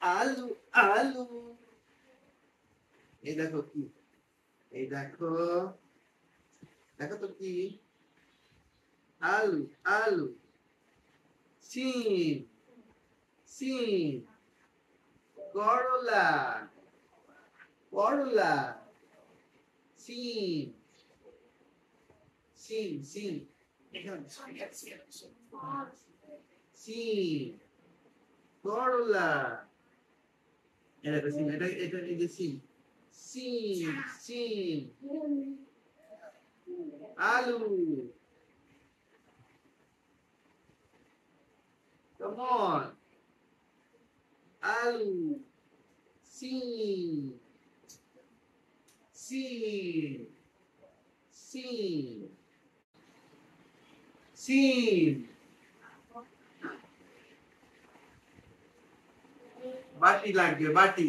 আলু আলু এই দেখো কি এই দেখো দেখো তো কি আলু আলু সিম সিম করলা করলা সিম সিম সিম এখানে সিম করলা এটা সিম এটা এটা এই যে সিম সিম সিম আলু come on আলু সিম সিম সিম সিম বাটি লাগবে বাটি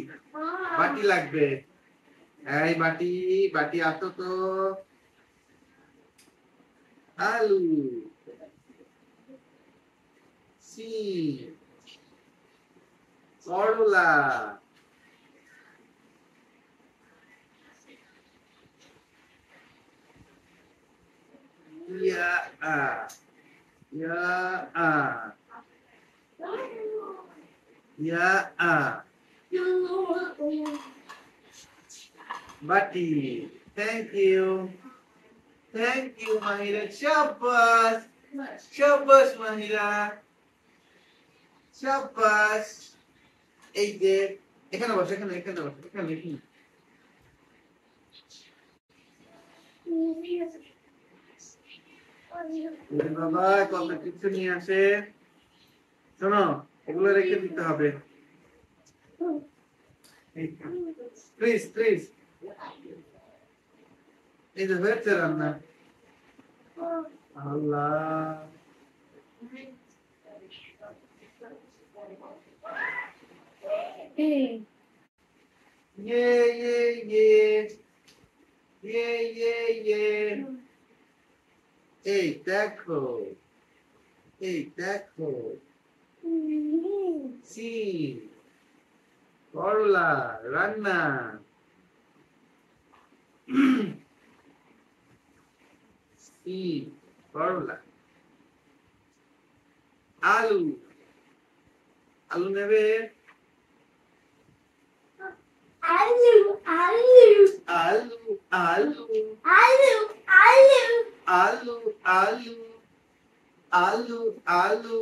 বাটি লাগবে এই বাটি বাটি আসো তো আলু সিম করলা ইয়া আ ইয়া আ ইয়া আ বাটি থ্যাংক ইউ মাহিরা শাবাশ শাবাশ মাহিরা শাবাশ এই যে এখানে বসো এখানে এখানে বসো এখানে এখানে বাবা কত কিছু নিয়ে আসে শোনো এগুলো রেখে দিতে হবে প্লিজ প্লিজ এই যে হয়েছে রান্না আল্লাহ ইয়ে ইয়ে ইয়ে ইয়ে ইয়ে এই দেখো সিম করলা রান্না সিম করলা আলু আলু নেবে আলু আলু আলু আলু আলু আলু আলু আলু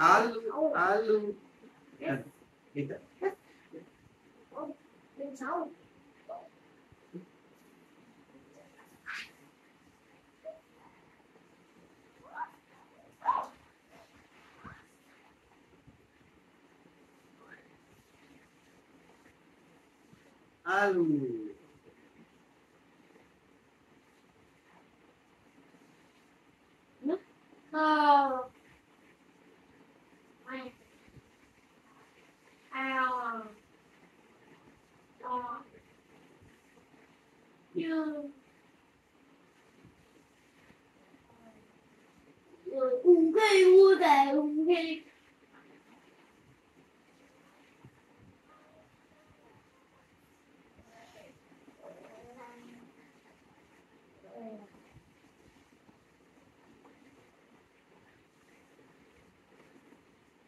আলু আলু আলু এটা আলু আলু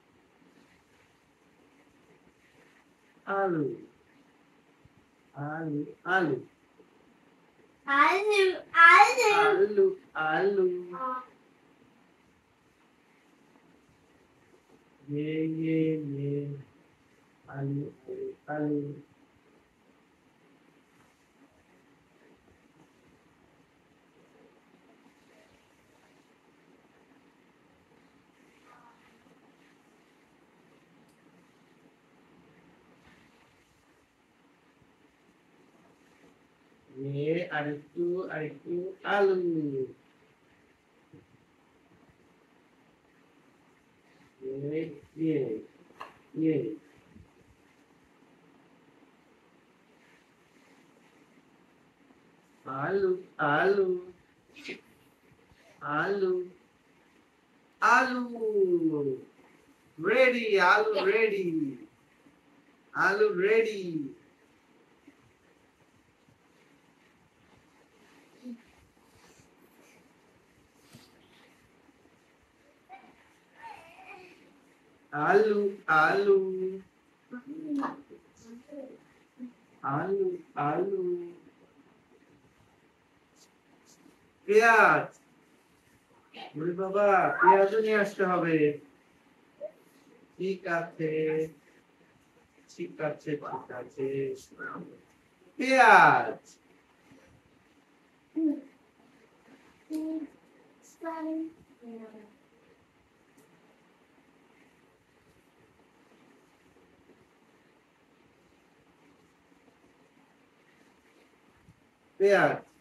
আলু আলু আলু আলু ये आलू आलू ये আরেকটু আলু ये ये आलू आलू আলু আলু রেডি আলু রেডি আলু রেডি আলু আলু আলু আলু পেঁয়াজ ওরে বাবা পেঁয়াজও নিয়ে আসতে হবে ঠিক আছে ঠিক আছে ঠিক আছে পেঁয়াজ পেঁয়াজ